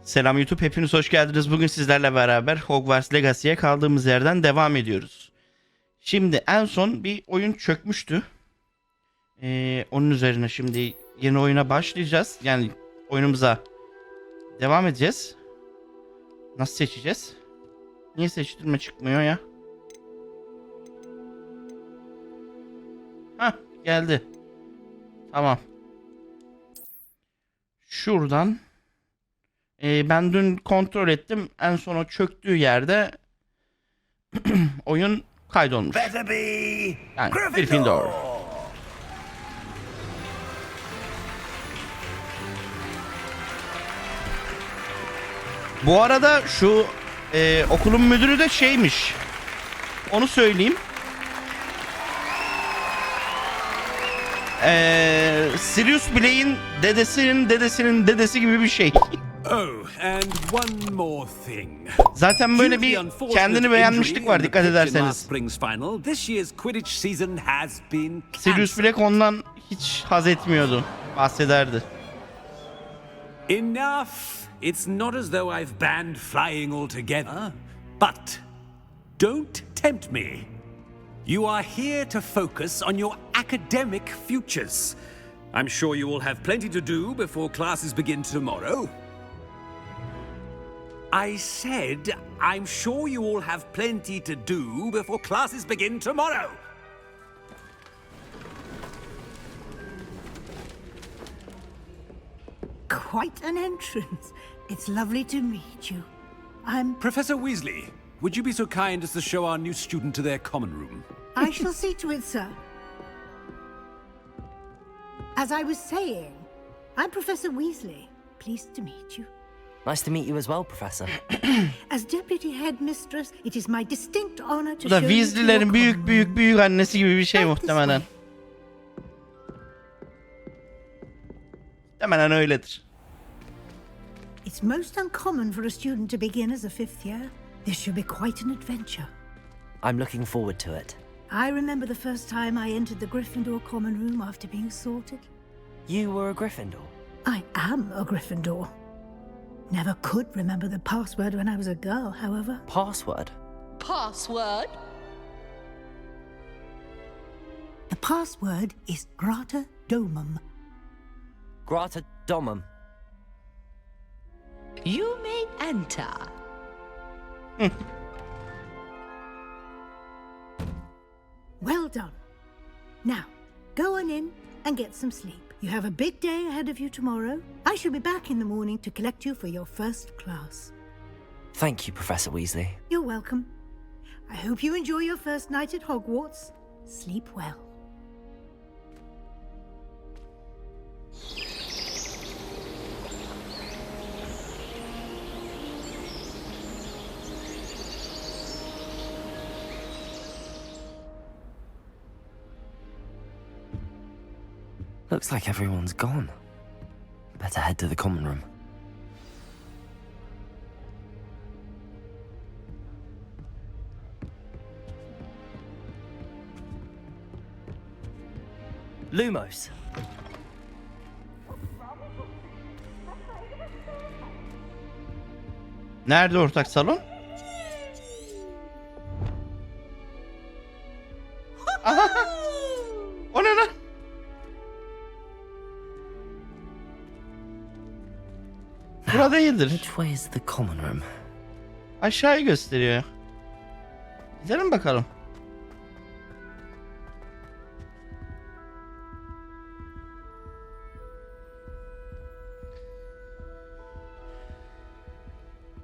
Selam YouTube, hepiniz hoş geldiniz. Bugün sizlerle beraber Hogwarts Legacy'ye kaldığımız yerden devam ediyoruz. Şimdi en son bir oyun çökmüştü. Onun üzerine şimdi yeni oyuna başlayacağız. Yani oyunumuza devam edeceğiz. Nasıl seçeceğiz? Niye seçtirme çıkmıyor ya? Hah, geldi. Tamam. Şuradan. Ben dün kontrol ettim. En son o çöktüğü yerde oyun kaydolmuş. Yani Gryffindor. Bu arada şu okulun müdürü de şeymiş. Onu söyleyeyim. Sirius Black'in dedesinin dedesi gibi bir şey. Oh, and one more thing. Zaten böyle bir kendini beğenmişlik var, dikkat ederseniz. Sirius Black ondan hiç haz etmiyordu. Bahsederdi. Enough. It's not as though I've banned flying altogether. But don't tempt me. You are here to focus on your academic futures. I'm sure you will have plenty to do before classes begin tomorrow. I said, I'm sure you all have plenty to do before classes begin tomorrow. Quite an entrance. It's lovely to meet you. I'm... Professor Weasley, would you be so kind as to show our new student to their common room? I shall see to it, sir. As I was saying, I'm Professor Weasley. Pleased to meet you. Nice to meet you as well, Professor. As Deputy Headmistress, it is my distinct honor to Bu da show you to your Weasley'lerin common room. büyük annesi gibi bir şey Right this muhtemelen. way. Muhtemelen öyledir. It's most uncommon for a student to begin as a fifth year. This should be quite an adventure. I'm looking forward to it. I remember the first time I entered the Gryffindor common room after being sorted. You were a Gryffindor? I am a Gryffindor. Never could remember the password when I was a girl, however. Password? Password? The password is Grata Domum. Grata Domum. You may enter. Well done. Now, go on in and get some sleep. You have a big day ahead of you tomorrow. I shall be back in the morning to collect you for your first class. Thank you, Professor Weasley. You're welcome. I hope you enjoy your first night at Hogwarts. Sleep well. Looks like everyone's gone. Better head to the common room. Lumos. Nerede ortak salon? Aha! O ne lan? Burada değildir. Which way is the common room? Aşağıyı gösteriyor. Gidelim bakalım.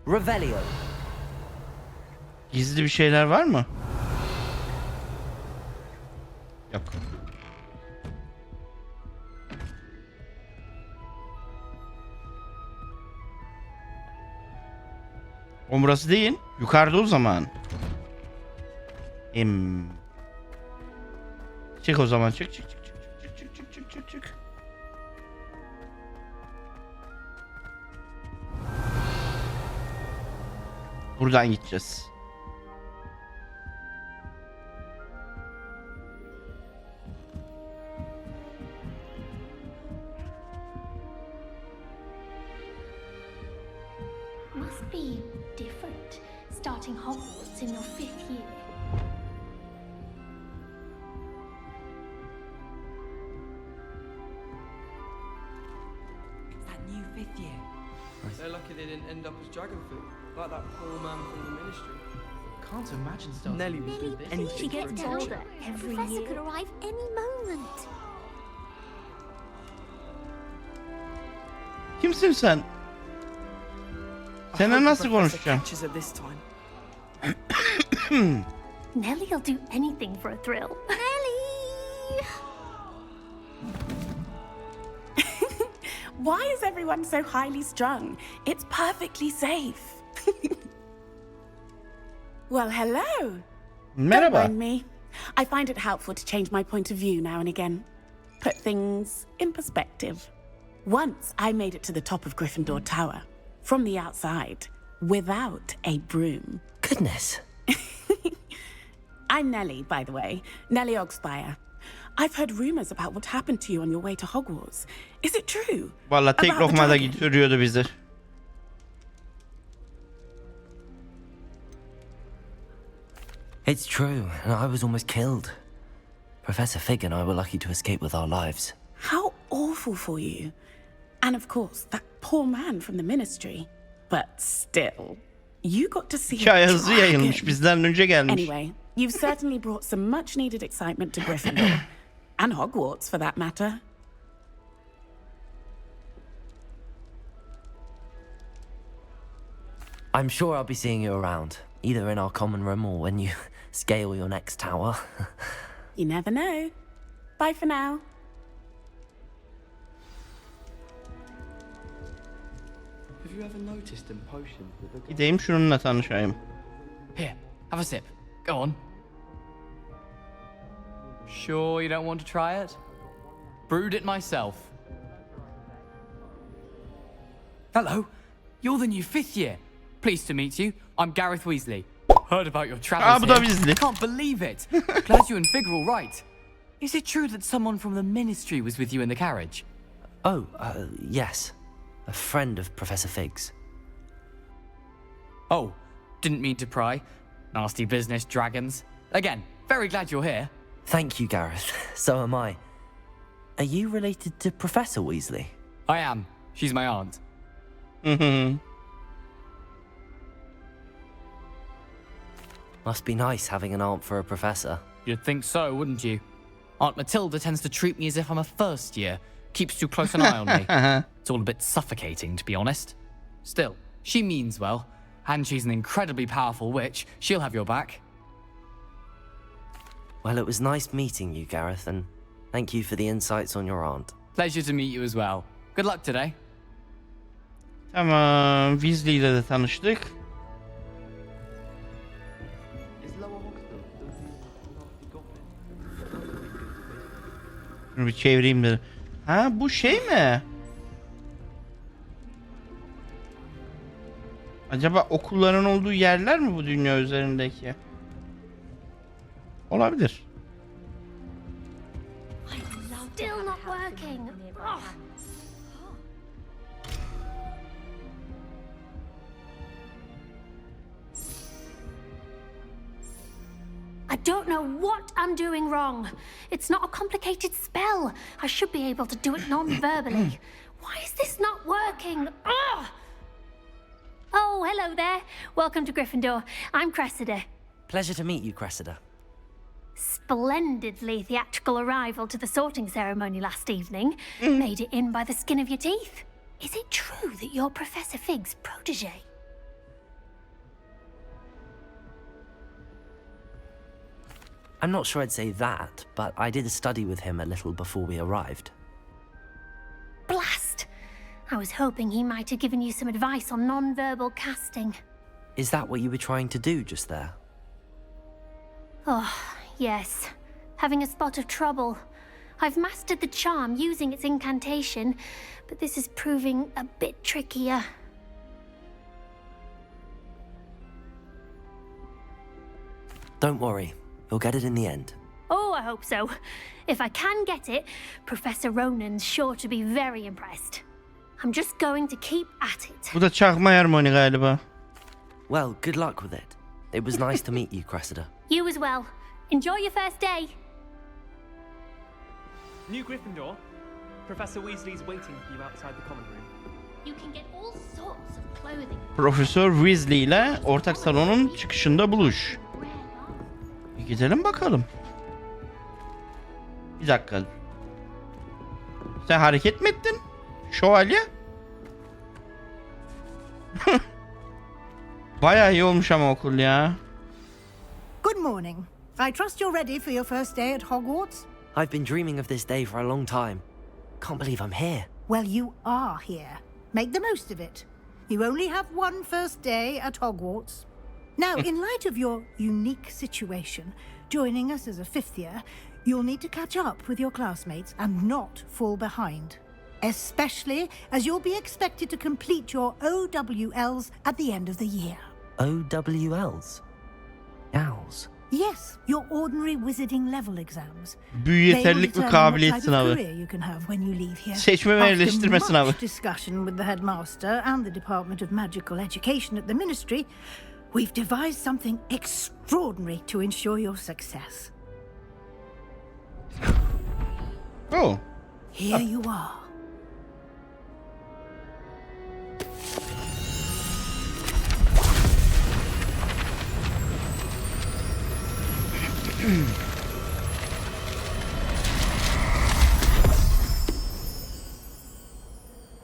Revelio. Gizli bir şeyler var mı? Yok. O burası değil. Yukarıda o zaman. Çık o zaman. Çık. Çık. Buradan gideceğiz. must be different, starting Hogwarts in your 5th year. It's that new 5th year. They're lucky they didn't end up as dragon food, like that poor man from the ministry. Can't imagine starting Nelly was doing anything She for gets attention. older every Professor year. could arrive any moment. Kimsin sen? Seninle nasıl konuşacağım? Catches at this time. Nelly'll do anything for a thrill. Nelly! Why is everyone so highly strung? It's perfectly safe. Well, hello. Don't Merhaba. mind me. I find it helpful to change my point of view now and again. Put things in perspective. Once I made it to the top of Gryffindor Tower, from the outside, without a broom. Goodness. I'm Nelly, by the way. Nelly Ogspire. I've heard rumors about what happened to you on your way to Hogwarts. Is it true? Vallahi tek About the lokmada dragon? götürüyordu bizi. It's true, and I was almost killed. Professor Fig and I were lucky to escape with our lives. How awful for you. And of course, that poor man from the ministry. But still, you got to see Hikaye a hızlı yayılmış, dragon. bizden önce gelmiş. Anyway, you've certainly brought some much needed excitement to Gryffindor. And Hogwarts, for that matter. I'm sure I'll be seeing you around, either in our common room or when you scale your next tower. You never know. Bye for now. Have you ever noticed in potions that look Gideyim şununla tanışayım. Here, have a sip. Go on. Sure you don't want to try it? Brewed it myself. Hello, you're the new 5th year. Pleased to meet you. I'm Gareth Weasley. Heard about your travels bu da here. Weasley. Can't believe it. Glad you and Fig are all right. Is it true that someone from the ministry was with you in the carriage? Oh, yes. A friend of Professor Fig's. Oh, didn't mean to pry. Nasty business, dragons. Again, very glad you're here. Thank you, Gareth. So am I. Are you related to Professor Weasley? I am. She's my aunt. Must be nice having an aunt for a professor. You'd think so, wouldn't you? Aunt Matilda tends to treat me as if I'm a first year. Keeps too close an eye on me. It's all a bit suffocating, to be honest. Still, she means well, and she's an incredibly powerful witch. She'll have your back. Well, it was nice meeting you, Gareth, and thank you for the insights on your aunt. Pleasure to meet you as well. Good luck today. Tamam, Weasley ile de tanıştık. Is Lower Hogsmeade the nasty goblin? Şunu bir çevireyim de. Ha, bu şey mi? Acaba okulların olduğu yerler mi bu dünya üzerindeki? Olabilir. Still not working. Ugh. I don't know what I'm doing wrong. It's not a complicated spell. I should be able to do it non-verbally. Why is this not working? Ugh! Oh, hello there. Welcome to Gryffindor. I'm Cressida. Pleasure to meet you, Cressida. Splendidly theatrical arrival to the sorting ceremony last evening. Made it in by the skin of your teeth. Is it true that you're Professor Fig's protege? I'm not sure I'd say that, but I did study with him a little before we arrived. Blast! I was hoping he might have given you some advice on non-verbal casting. Is that what you were trying to do just there? Oh, yes. Having a spot of trouble. I've mastered the charm using its incantation, but this is proving a bit trickier. Don't worry, you'll get it in the end. Oh, I hope so. If I can get it, Professor Ronan's sure to be very impressed. I'm just going to keep at it. Bu da çakma harmoni galiba. Well, good luck with it. It was nice to meet you, Cressida. You as well. Enjoy your first day. New Gryffindor. Professor Weasley's waiting for you outside the common room. You can get all sorts of clothing. Profesör Weasley ile ortak salonun çıkışında buluş. Bir gidelim bakalım. Bir dakika. Sen hareket mi ettin? Şövalye? Bayağı iyi olmuş ama okul ya. Good morning. I trust you're ready for your first day at Hogwarts? I've been dreaming of this day for a long time. Can't believe I'm here. Well, you are here. Make the most of it. You only have one first day at Hogwarts. Now, in light of your unique situation, joining us as a fifth year, you'll need to catch up with your classmates and not fall behind. Especially as you'll be expected to complete your OWLs at the end of the year. OWLs? Owls? Yes, your ordinary wizarding level exams. Büyü yeterlilik ve kabiliyet sınavı. Seçme ve eleştirme sınavı. After much discussion with the headmaster and the Department of Magical Education at the Ministry, we've devised something extraordinary to ensure your success. Oh. Here you are.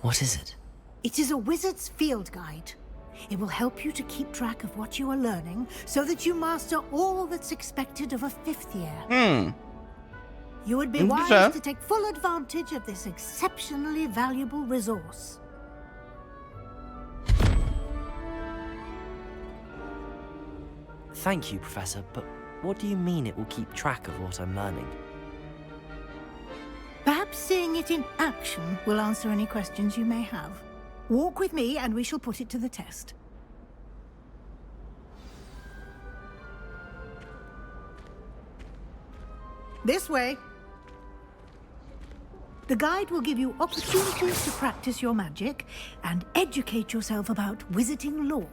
What is it? It is a wizard's field guide. It will help you to keep track of what you are learning so that you master all that's expected of a fifth year. You would be wise to take full advantage of this exceptionally valuable resource. Thank you, Professor, but what do you mean it will keep track of what I'm learning? Perhaps seeing it in action will answer any questions you may have. Walk with me and we shall put it to the test. This way. The guide will give you opportunities to practice your magic and educate yourself about wizarding lore.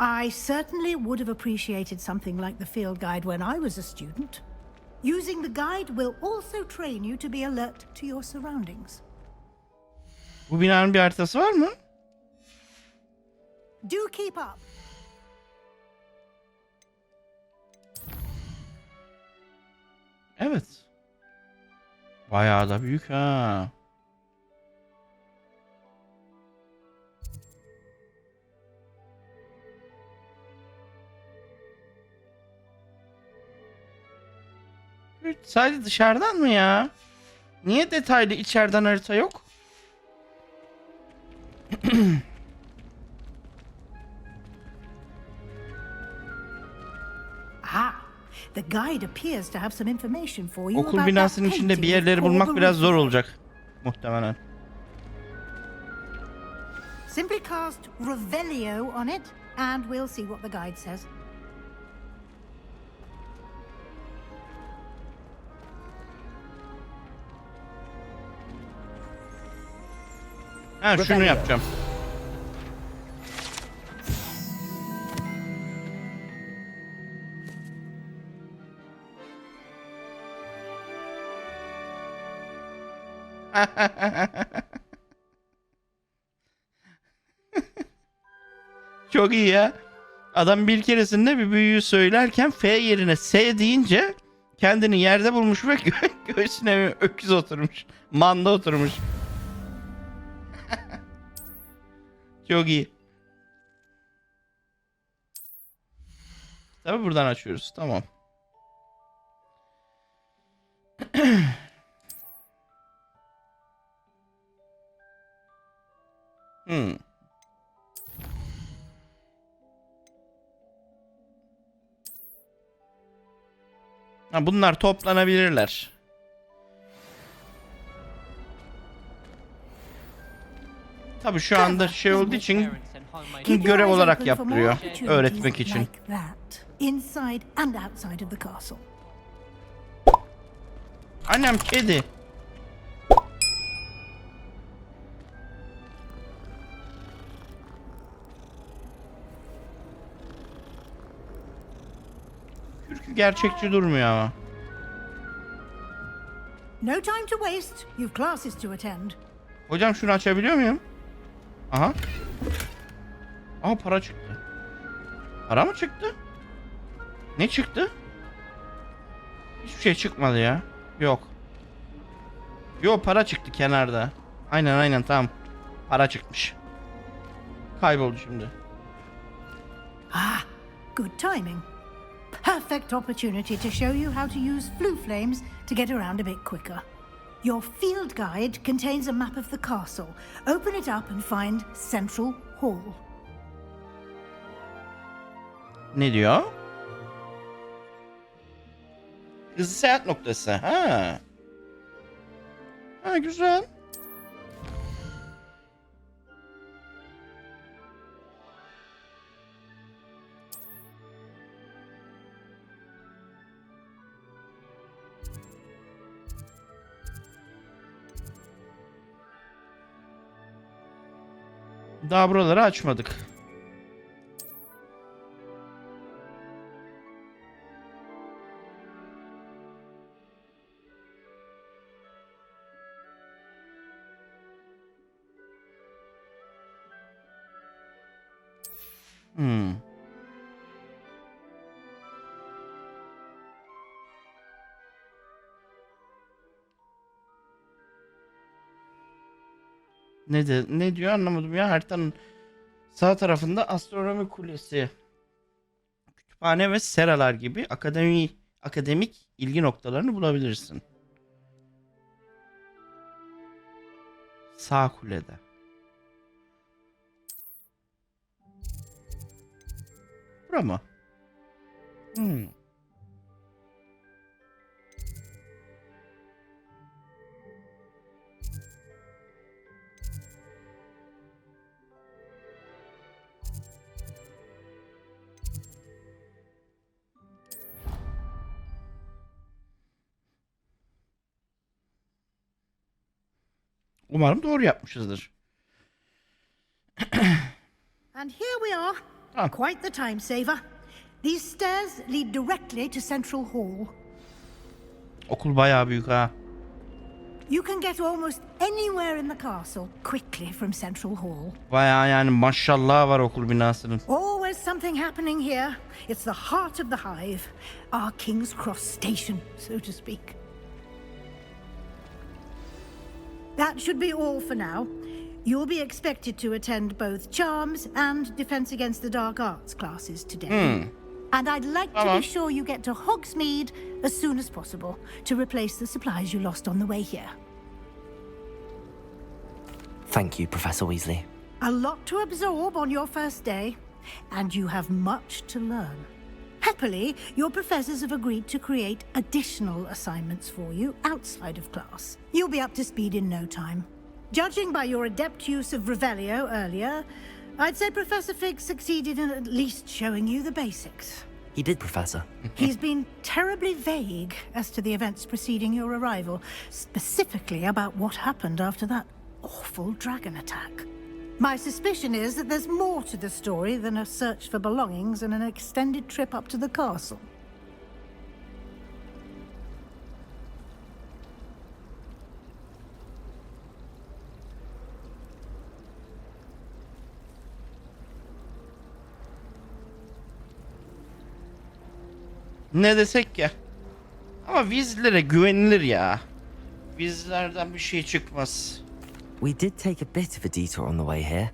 I certainly would have appreciated something like the field guide when I was a student. Using the guide will also train you to be alert to your surroundings. Bu binanın bir haritası var mı? Do keep up. Evet. Bayağı da büyük ha. Sadece dışarıdan mı ya? Niye detaylı içeriden harita yok? The guide appears to have some information for you. Okul binasının içinde bir yerleri bulmak biraz zor olacak muhtemelen. Simply cast Revelio on it and we'll see what the guide says. Ha, şunu yapacağım. Çok iyi ya. Adam bir keresinde bir büyüyü söylerken F yerine S deyince kendini yerde bulmuş ve göğsüne bir öküz oturmuş. Manda oturmuş. Çok iyi. Tabii buradan açıyoruz. Tamam. Ha, bunlar toplanabilirler. Tabii şu anda şey olduğu için görev olarak yaptırıyor. Öğretmek için. Inside and outside of the castle. Annem kedi. gerçekçi durmuyor ama. No time to waste. You've classes to attend. Hocam şunu açabiliyor muyum? Aha. Aha para çıktı. Para mı çıktı? Ne çıktı? Hiçbir şey çıkmadı ya. Yok. Yok, para çıktı kenarda. Aynen tamam. Para çıkmış. Kayboldu şimdi. Ah, good timing. Perfect opportunity to show you how to use flue flames to get around a bit quicker. Your field guide contains a map of the castle. Open it up and find Central Hall. Ne diyor? Hızlı seyahat noktası. Ha. Ha, güzel. Daha buraları açmadık. Ne diyor anlamadım ya. Haritanın sağ tarafında astronomi kulesi, kütüphane ve seralar gibi akademik ilgi noktalarını bulabilirsin. Sağ kulede. Bura mı? Umarım doğru yapmışızdır. And here we are. Ah. Quite the time saver. These stairs lead directly to Central Hall. Okul bayağı büyük ha. You can get almost anywhere in the castle quickly from Central Hall. Bayağı yani maşallah var okul binasının. Always something happening here. It's the heart of the hive. Our King's Cross station, so to speak. That should be all for now. You'll be expected to attend both Charms and Defense Against the Dark Arts classes today. And I'd like to be sure you get to Hogsmeade as soon as possible to replace the supplies you lost on the way here. Thank you, Professor Weasley. A lot to absorb on your first day, and you have much to learn. Happily, your professors have agreed to create additional assignments for you outside of class. You'll be up to speed in no time. Judging by your adept use of Revelio earlier, I'd say Professor Fig succeeded in at least showing you the basics. He did, Professor. He's been terribly vague as to the events preceding your arrival, specifically about what happened after that awful dragon attack. My suspicion is that there's more to the story than a search for belongings and an extended trip up to the castle. Ne desek ya. Ama Weasley'lere güvenilir ya. Weasley'lerden bir şey çıkmaz. We did take a bit of a detour on the way here.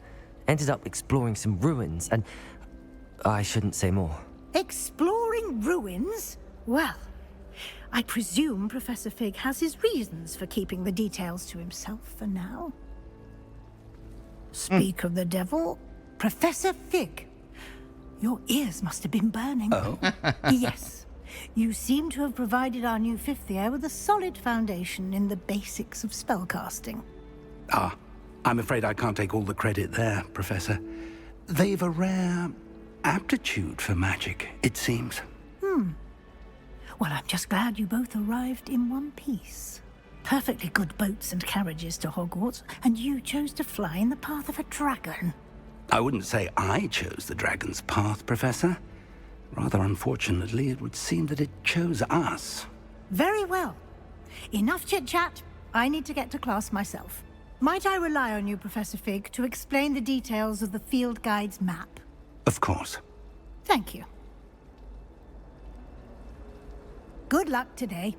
Ended up exploring some ruins and... I shouldn't say more. Exploring ruins? Well, I presume Professor Fig has his reasons for keeping the details to himself for now. Speak of the devil, Professor Fig. Your ears must have been burning. Oh? Yes. You seem to have provided our new fifth year with a solid foundation in the basics of spellcasting. Ah, I'm afraid I can't take all the credit there, Professor. They've a rare aptitude for magic, it seems. Well, I'm just glad you both arrived in one piece. Perfectly good boats and carriages to Hogwarts, and you chose to fly in the path of a dragon. I wouldn't say I chose the dragon's path, Professor. Rather unfortunately, it would seem that it chose us. Very well. Enough chit-chat. I need to get to class myself. Might I rely on you, Professor Fig, to explain the details of the field guide's map? Of course. Thank you. Good luck today.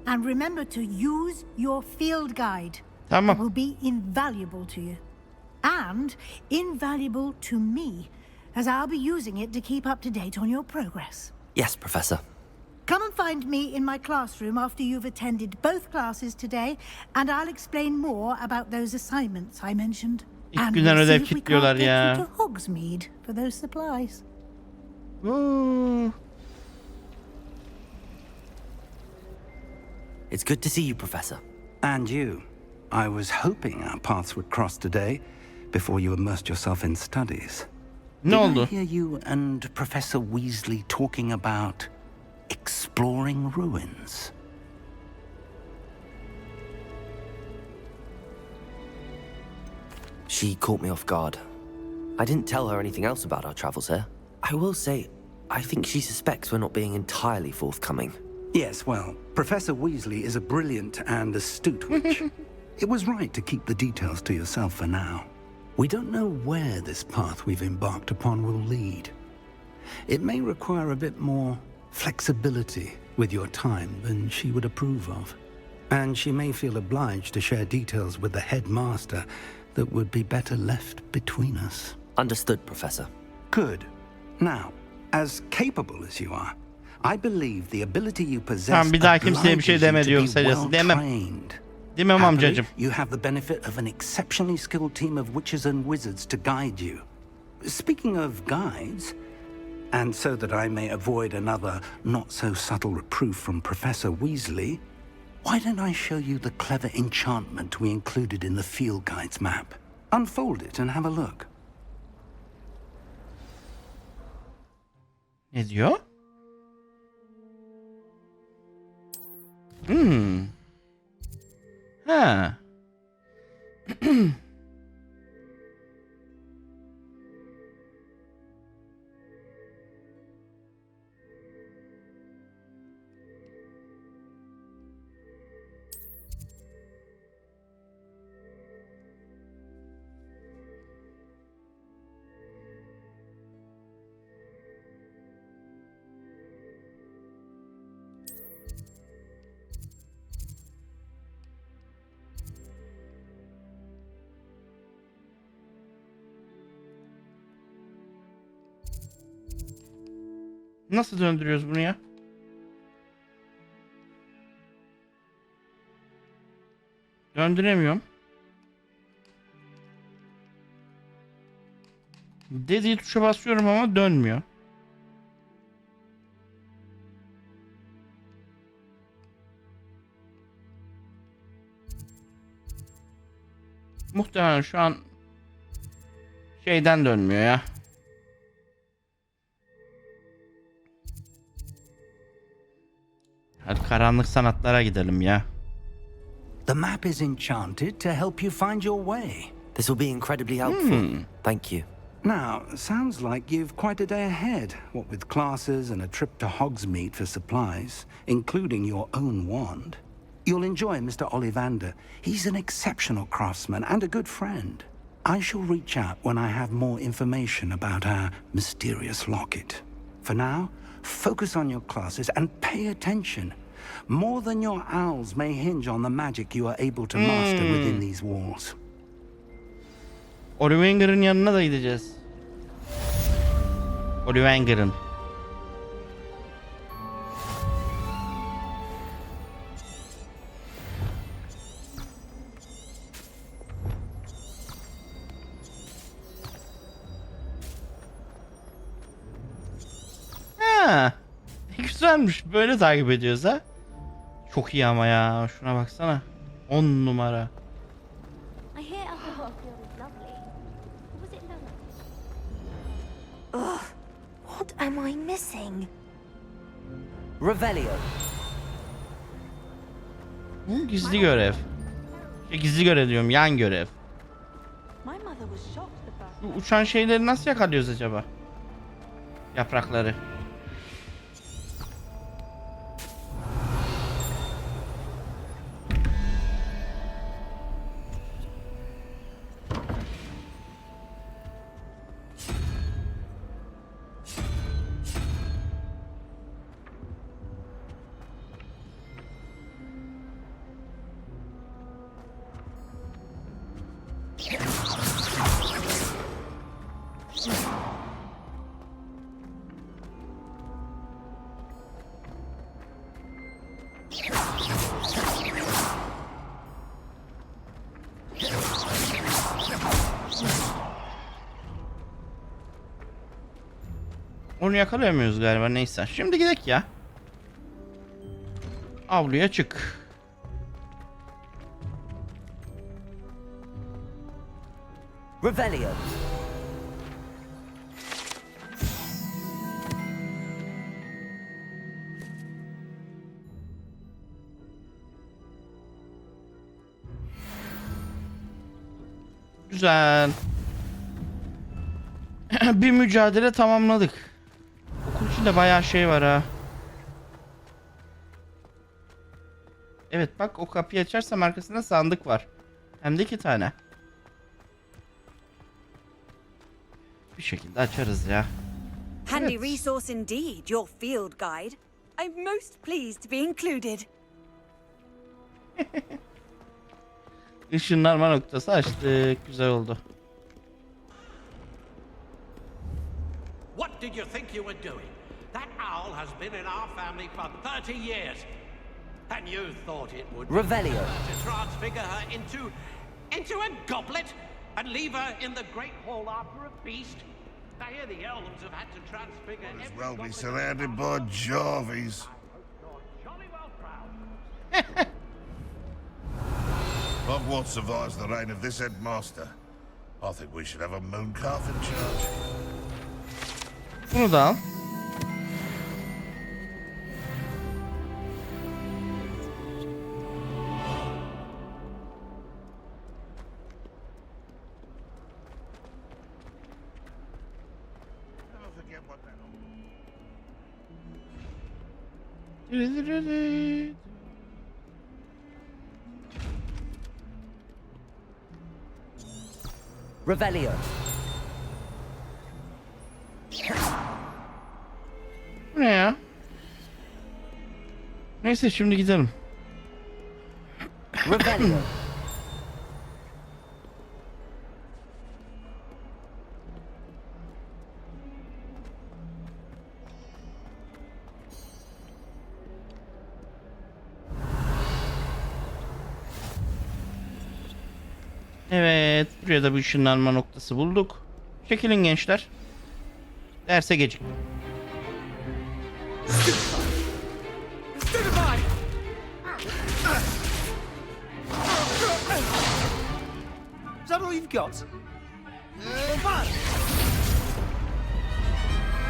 And remember to use your field guide. Tamam. It will be invaluable to you. And invaluable to me, as I'll be using it to keep up to date on your progress. Yes, Professor. Come and find me in my classroom after you've attended both classes today, and I'll explain more about those assignments I mentioned. İlk And günden we'll see ödev if we kilitliyorlar can't get ya. you to Hogsmeade for those supplies. Oo. It's good to see you, Professor. And you. I was hoping our paths would cross today before you immersed yourself in studies. Ne Did oldu? I hear you and Professor Weasley talking about exploring ruins? She caught me off guard. I didn't tell her anything else about our travels here. I will say, I think she suspects we're not being entirely forthcoming. Yes, well, Professor Weasley is a brilliant and astute witch. It was right to keep the details to yourself for now. We don't know where this path we've embarked upon will lead. It may require a bit more flexibility with your time than she would approve of. And she may feel obliged to share details with the headmaster that would be better left between us. Understood, Professor. Good. Now, as capable as you are, I believe the ability you possess Tamam, bir daha kimseye bir şey obliges you deme to diyor be kısacası. Demem. well-trained. Demem Happily, amcacım. you have the benefit of an exceptionally skilled team of witches and wizards to guide you. Speaking of guides, and so that I may avoid another not-so-subtle reproof from Professor Weasley, why don't I show you the clever enchantment we included in the field guide's map? Unfold it and have a look. Ne diyor? Ha. Nasıl döndürüyoruz bunu ya? Döndüremiyorum. Dediği tuşa basıyorum ama dönmüyor. Muhtemelen şu an şeyden dönmüyor ya. Hadi karanlık sanatlara gidelim ya. The map is enchanted to help you find your way. This will be incredibly helpful. Thank you. Now, sounds like you've quite a day ahead, what with classes and a trip to Hogsmeade for supplies, including your own wand. You'll enjoy Mr. Ollivander. He's an exceptional craftsman and a good friend. I shall reach out when I have more information about our mysterious locket. For now, focus on your classes and pay attention. More than your owls may hinge on the magic you are able to master within these walls. Ollivander'ın yanına da gideceğiz. Ollivander'ın. Ha, ne güzelmiş. Böyle takip ediyoruz ha. Çok iyi ama ya. Şuna baksana. 10 numara. I hear Alcohol is lovely. Was it lovely? Ugh. What am I missing? Revelio. Gizli görev. Gizli görev diyorum. Yan görev. Bu uçan şeyleri nasıl yakalıyoruz acaba? Yaprakları. Onu yakalayamıyoruz galiba, neyse. Şimdi gidelim ya. Avluya çık. Revelio. Güzel. Bir mücadele tamamladık. Okul içinde bayağı şey var ha. Evet bak, o kapıyı açarsam arkasında sandık var. Hem de 2 tane. Bir şekilde açarız ya. Handy Evet. resource indeed, your field guide. I'm most pleased to be included. Işınlanma noktası açtık. Güzel oldu. What did you think you were doing? That owl has been in our family for 30 years. And you thought it would be Revelio. to transfigure her into a goblet and leave her in the great hall after a feast? I hear the elves have had to transfigure As every well be goblet surrounded by Jarvies. jolly well proud. Hogwarts survives the reign of this headmaster. I think we should have a moon calf in charge. Bunu da al. Never forget what that Revelio. Bu ne ya? Neyse şimdi gidelim. Revelio. Evet, buraya da bir ışınlanma noktası bulduk. Çekilin gençler. Derse geciktim. Is that all you've got?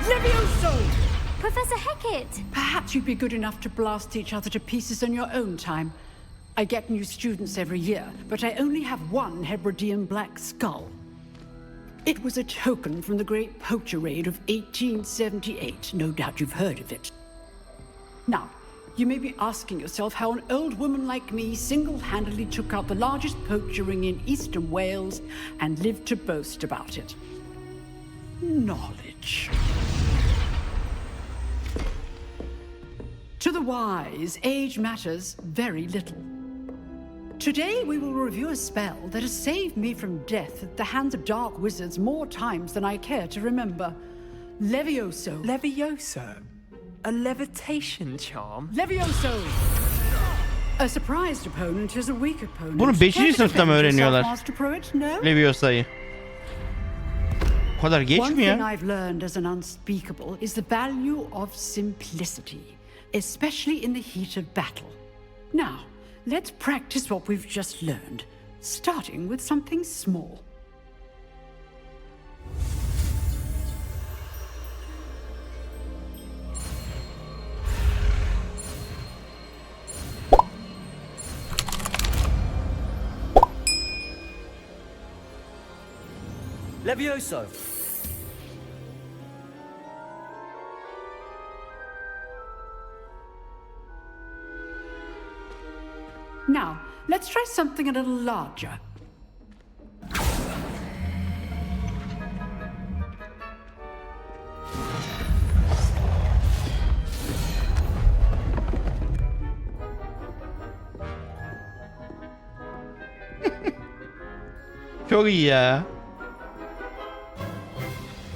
Levioso! Professor Hecat! Perhaps you'd be good enough to blast each other to pieces in your own time. I get new students every year, but I only have one Hebridean black skull. It was a token from the Great Poacher Raid of 1878. No doubt you've heard of it. Now, you may be asking yourself how an old woman like me single-handedly took out the largest poacher ring in eastern Wales and lived to boast about it. Knowledge. To the wise, age matters very little. Today we will review a spell that has saved me from death at the hands of dark wizards more times than I care to remember. Levioso. Levioso? A levitation charm? Levioso! A surprised opponent is a weak opponent. Bunu 5. Care to sınıfta mı defend yourself, öğreniyorlar? Master Pruitt? No? Leviosa'yı. O kadar geç One mi thing ya? I've learned as an unspeakable is the value of simplicity, especially in the heat of battle. Now, let's practice what we've just learned, starting with something small. Levioso. Now, let's try something a little larger. Çok iyi ya.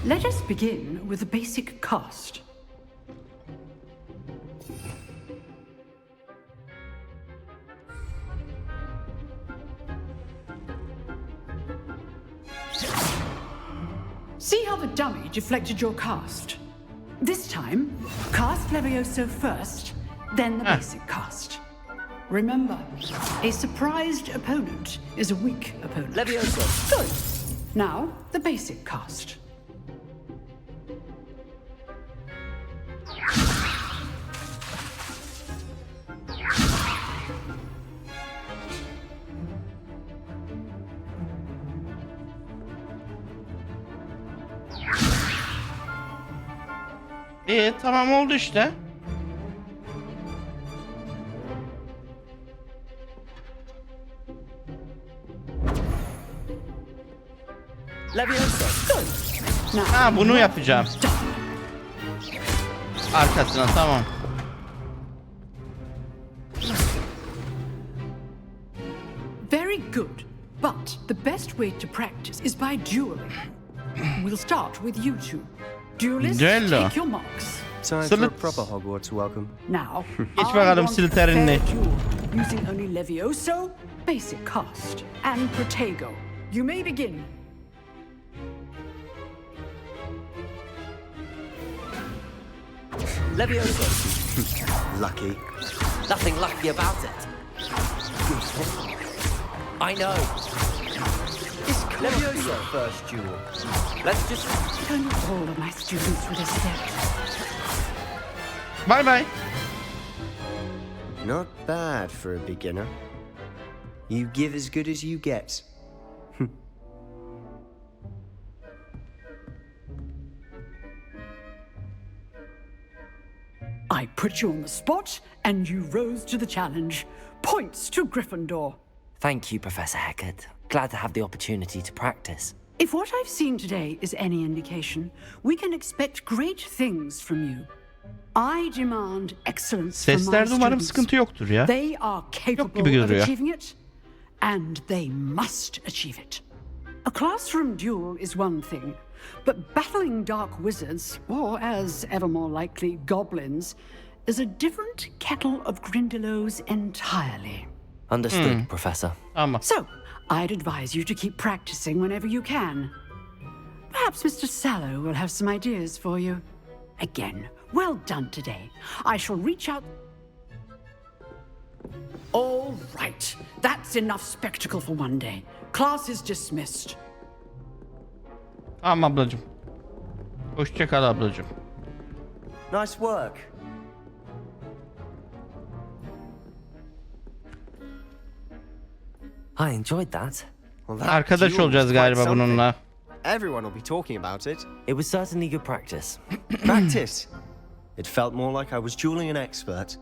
Let us begin with the basic cast. See how the dummy deflected your cast? This time, cast Levioso first, then the basic cast. Remember, a surprised opponent is a weak opponent. Levioso. Good. Now, the basic cast. Tamam oldu işte. Levioso. Ha, bunu yapacağım. Arkasına, tamam. Very good. But the best way to practice is by dueling. We'll start with you two. Duelists, Düello. take your marks. Time for a proper Hogwarts welcome. Now, Geç bakalım Slytherin'li. using only Levioso, basic cast, and Protego. You may begin. Levioso. Lucky. Nothing lucky about it. I know. Levioso. First duel. Let's just... Don't all of my students would accept. Bye bye. Not bad for a beginner. You give as good as you get. I put you on the spot, and you rose to the challenge. Points to Gryffindor. Thank you, Professor Hecat. Glad to have the opportunity to practice. If what I've seen today is any indication, we can expect great things from you. I demand excellence from my Seslerde umarım students. sıkıntı yoktur ya. They are gibi capable of duruyor. achieving it, and they must achieve it. A classroom duel is one thing, but battling dark wizards, or as ever more likely, goblins, is a different kettle of Grindylows entirely. Understood, Professor. Tamam. So, I'd advise you to keep practicing whenever you can. Perhaps Mr. Sallow will have some ideas for you. Again, well done today. I shall reach out... All right. That's enough spectacle for one day. Class is dismissed. Tamam ablacığım. Hoşça kal ablacığım. Nice work. I enjoyed that. Well, that Arkadaş duel olacağız was quite galiba something. bununla. Everyone will be talking about it. It was certainly good practice. Practice. It felt more like I was dueling an expert.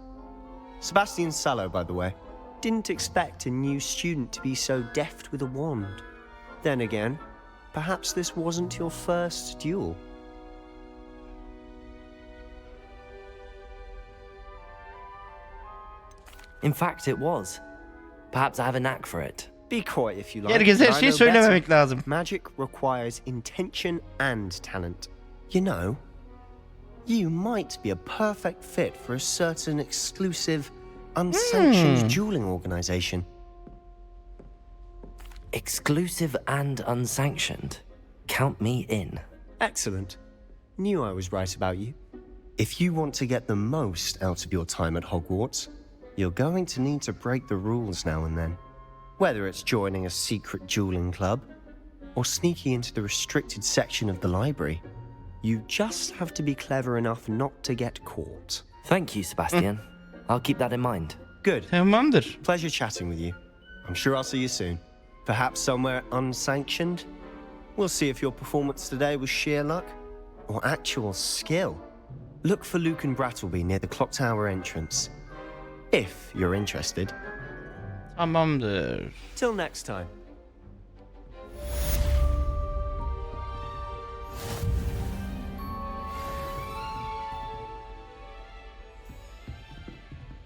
Sebastian Sallow, by the way. Didn't expect a new student to be so deft with a wand. Then again, perhaps this wasn't your first duel. In fact, it was. Perhaps I have a knack for it. Be coy if you like. Herkese her but I şeyi know söylememek better. lazım. Magic requires intention and talent. You know, you might be a perfect fit for a certain exclusive, unsanctioned dueling organization. Exclusive and unsanctioned. Count me in. Excellent. Knew I was right about you. If you want to get the most out of your time at Hogwarts, you're going to need to break the rules now and then. Whether it's joining a secret dueling club or sneaking into the restricted section of the library, you just have to be clever enough not to get caught. Thank you, Sebastian. I'll keep that in mind. Good. Tamamdır. Pleasure chatting with you. I'm sure I'll see you soon. Perhaps somewhere unsanctioned? We'll see if your performance today was sheer luck or actual skill. Look for Luke and Brattleby near the clock tower entrance. If you're interested. Tamamdır. Till next time.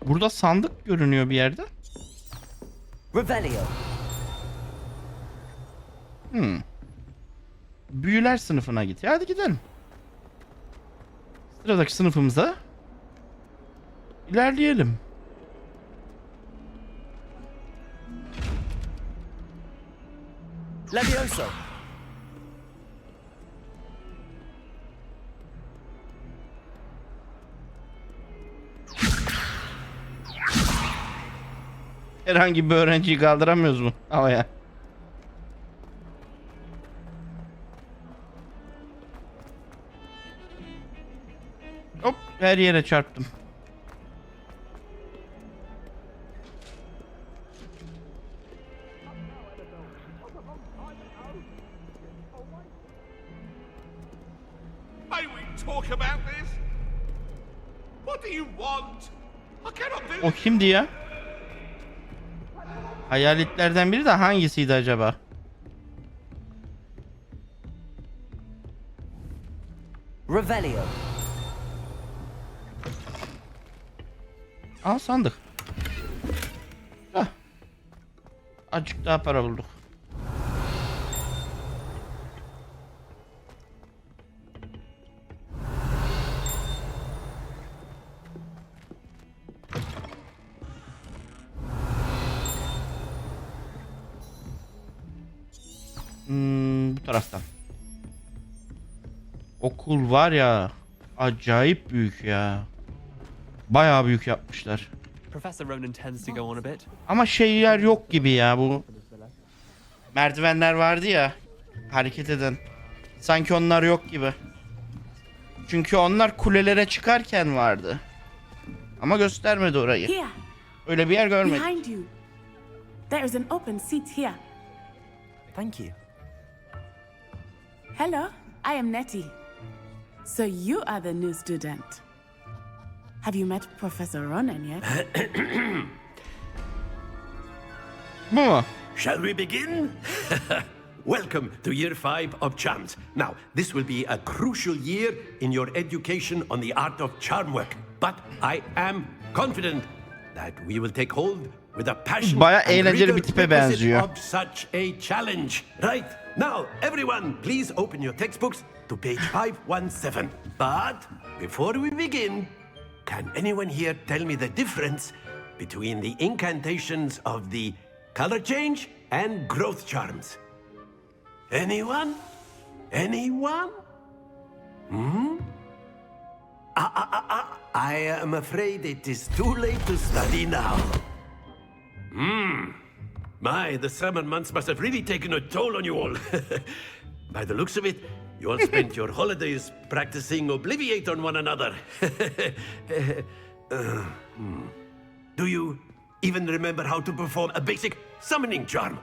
Burada sandık görünüyor bir yerde. Revelio. Büyüler sınıfına git. Hadi gidelim. Sıradaki sınıfımıza ilerleyelim. Levioso. Herhangi bir öğrenciyi kaldıramıyoruz mu havaya? Hop, her yere çarptım. May we talk about this? What do you want? I cannot do O kimdi ya? Hayaletlerden biri de hangisiydi acaba? Revelio. Aa, sandık. Hah. Azıcık daha para bulduk. Bu taraftan. Okul var ya, acayip büyük ya. Bayağı büyük yapmışlar. Professor Ronan tends to go on a bit. Ama şeyler yok gibi ya, bu merdivenler vardı ya hareket eden. Sanki onlar yok gibi. Çünkü onlar kulelere çıkarken vardı. Ama göstermedi orayı. Here, Öyle bir yer görmedim. behind you. There is an open seat here. Thank you. Hello, I am Nettie. So you are the new student. Have you met Professor Ronan yet? Bu mu? Shall we begin? Welcome to year 5 of charms. Now, this will be a crucial year in your education on the art of charm work. But I am confident that we will take hold with a passion Bayağı and eğlenceli rigor bir tipe requisite benziyor. of such a challenge. Right, now everyone please open your textbooks to page 517. But before we begin, can anyone here tell me the difference between the incantations of the color change and growth charms? Anyone? Anyone? I am afraid it is too late to study now. My, the summer months must have really taken a toll on you all. By the looks of it, you all spent your holidays practicing Obliviate on one another. Do you even remember how to perform a basic summoning charm?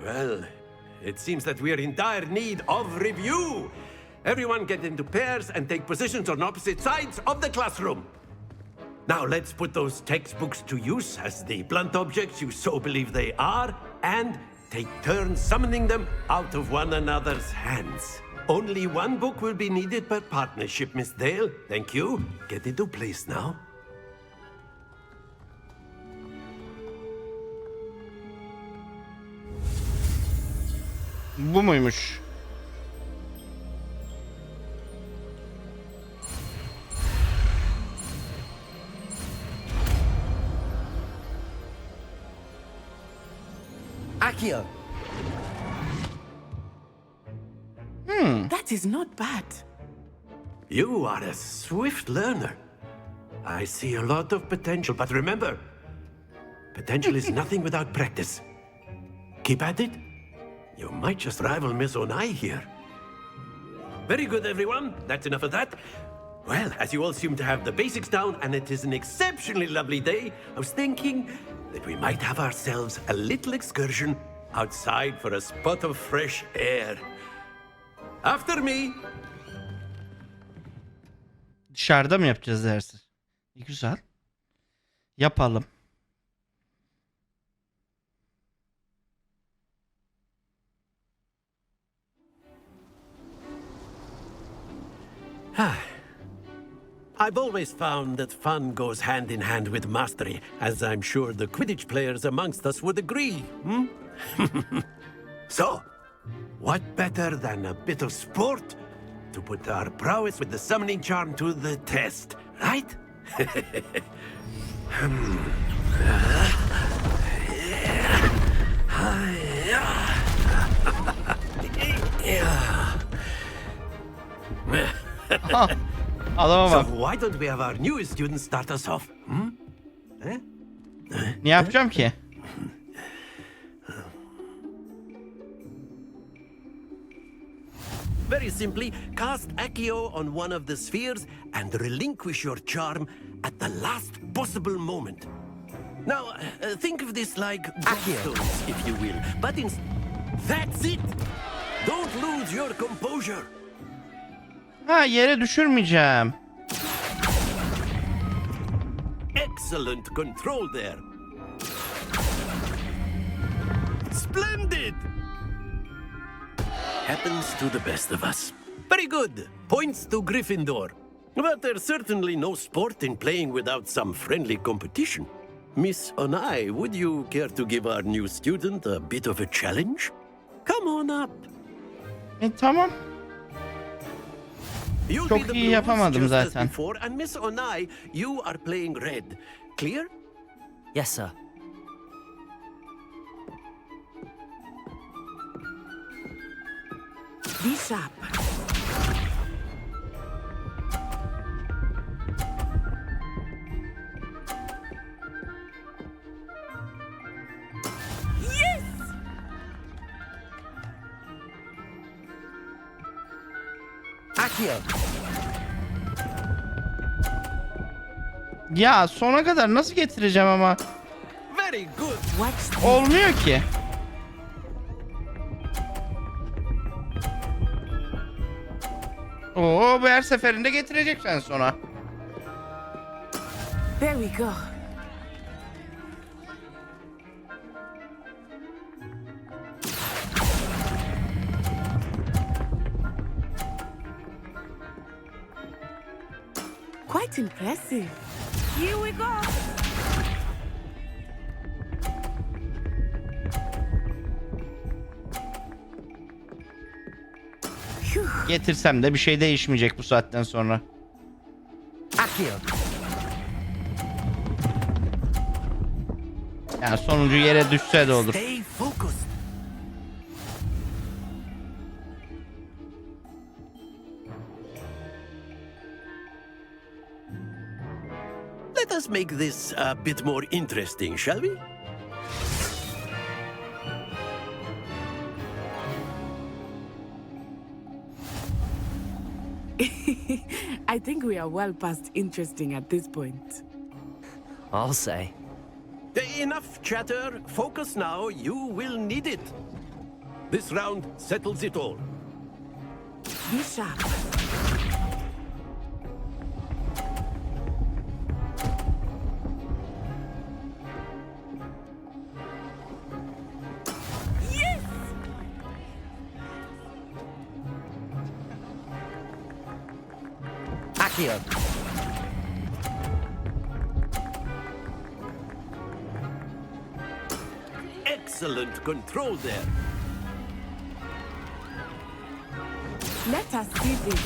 Well, it seems that we are in dire need of review. Everyone get into pairs and take positions on opposite sides of the classroom. Now let's put those textbooks to use as the blunt objects you so believe they are, and take turns summoning them out of one another's hands. Only one book will be needed per partnership, Miss Dale. Thank you. Get into place now. Bu muymuş? Accio. That is not bad. You are a swift learner. I see a lot of potential, but remember, potential is nothing without practice. Keep at it. You might just rival Miss Onai here. Very good, everyone. That's enough of that. Well, as you all seem to have the basics down, and it is an exceptionally lovely day, I was thinking that we might have ourselves a little excursion outside for a spot of fresh air. After me. Dışarıda mı yapacağız dersi? Güzel. Yapalım. I've always found that fun goes hand in hand with mastery, as I'm sure the Quidditch players amongst us would agree. So, what better than a bit of sport to put our prowess with the summoning charm to the test, right? Adama So bak. why don't we have our new student start us off? Ne yapacağım ki? Very simply, cast Accio on one of the spheres and relinquish your charm at the last possible moment. Now, think of this like stones, if you will. But that's it! Don't lose your composure! Ha, yere düşürmeyeceğim. Excellent control there. Splendid! Happens to the best of us. Very good. Points to Gryffindor. But there's certainly no sport in playing without some friendly competition. Miss Onai, would you care to give our new student a bit of a challenge? Come on up. Tamam. You'll Çok be the iyi blues yapamadım just as zaten. before, and Miss Onai, you are playing red. Clear? Yes, sir. Be sharp. Yes! Accio. Ya sona kadar nasıl getireceğim ama? Very good. Olmuyor ki. Oo, bu her seferinde getireceksen sonra. There we go. Quite impressive. Here we go! Getirsem de bir şey değişmeyecek bu saatten sonra. Accio. Yani sonuncu yere düşse de olur. Stay focused. Let us make this a bit more interesting, shall we? I think we are well past interesting at this point. I'll say. Enough chatter. Focus now. You will need it. This round settles it all. Be sharp. Yes! Accio. Excellent control there. Let us see this.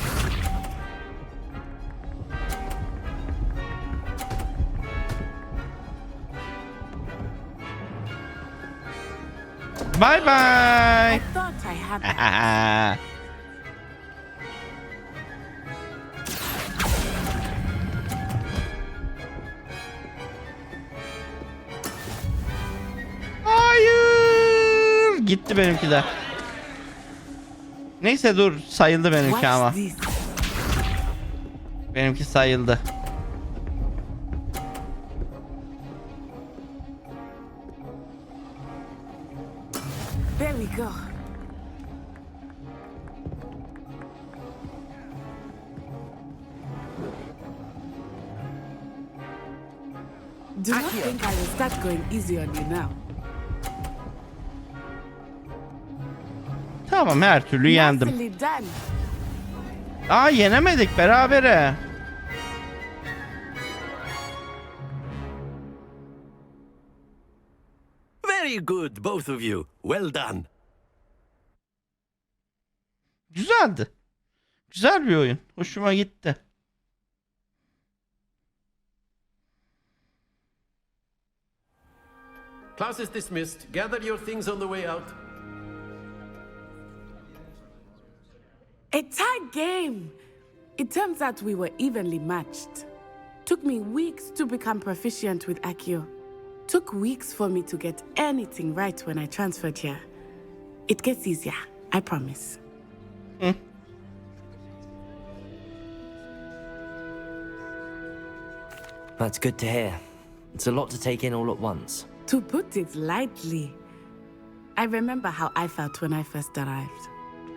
Bye bye. I thought I had that. Hayır. Gitti benimki de. Neyse dur, sayıldı benimki ama. Benimki sayıldı. There we go. Do not think I will start going easy on you now. Tamam, her türlü yendim. Nicely done. Aa, yenemedik, berabere. Very good, both of you. Well done. Güzeldi. Güzel bir oyun. Hoşuma gitti. Class is dismissed. Gather your things on the way out. A tag game. It turns out we were evenly matched. Took me weeks to become proficient with Accio. Took weeks for me to get anything right when I transferred here. It gets easier, I promise. That's good to hear. It's a lot to take in all at once. To put it lightly, I remember how I felt when I first arrived.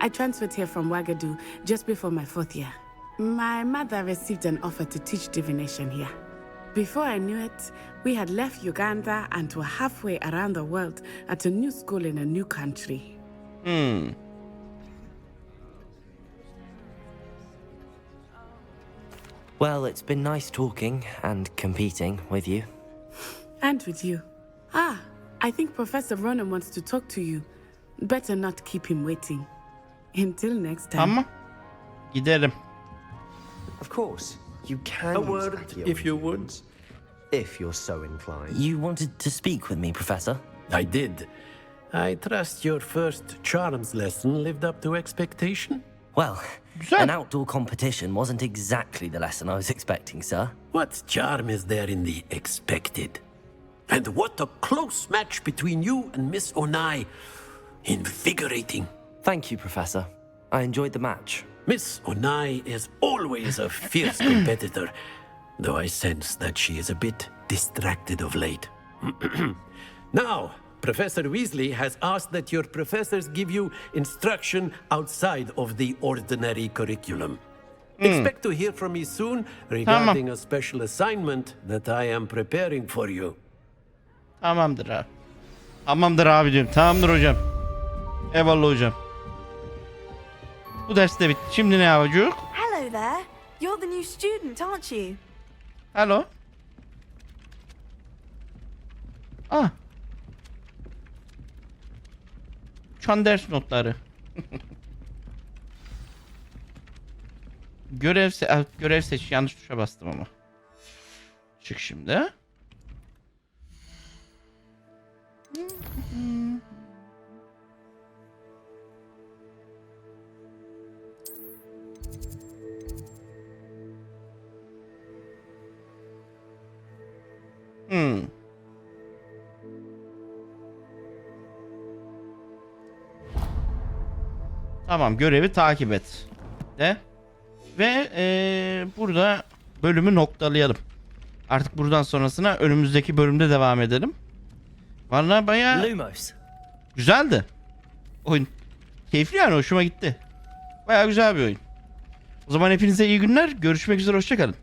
I transferred here from Wagadu just before my 4th year. My mother received an offer to teach divination here. Before I knew it, we had left Uganda and were halfway around the world at a new school in a new country. Well, it's been nice talking and competing with you. And with you. Ah, I think Professor Ronan wants to talk to you. Better not keep him waiting. Until next time. Tamam. Gidelim. Of course, you can. A use word, Accio if you would. If you're so inclined. You wanted to speak with me, Professor? I did. I trust your first charms lesson lived up to expectation? Well, an outdoor competition wasn't exactly the lesson I was expecting, sir. What charm is there in the expected? And what a close match between you and Miss Onai. Invigorating. Thank you, Professor. I enjoyed the match. Miss Onai is always a fierce competitor, though I sense that she is a bit distracted of late. Now, Professor Weasley has asked that your professors give you instruction outside of the ordinary curriculum. Expect to hear from me soon regarding a special assignment that I am preparing for you. Tamamdır abi. Tamamdır abi diyorum. Tamamdır hocam. Eyvallah hocam. Bu ders de bitti. Şimdi ne yapacağız? Hello there. You're the new student, aren't you? Hello. Ah. Uçan ders notları. görev seç. Yanlış tuşa bastım ama. Çık şimdi. Tamam, görevi takip et. Ve burada bölümü noktalayalım. Artık buradan sonrasına önümüzdeki bölümde devam edelim. Vallahi bayağı güzeldi. Oyun keyifli, yani hoşuma gitti. Bayağı güzel bir oyun. O zaman hepinize iyi günler. Görüşmek üzere, hoşça kalın.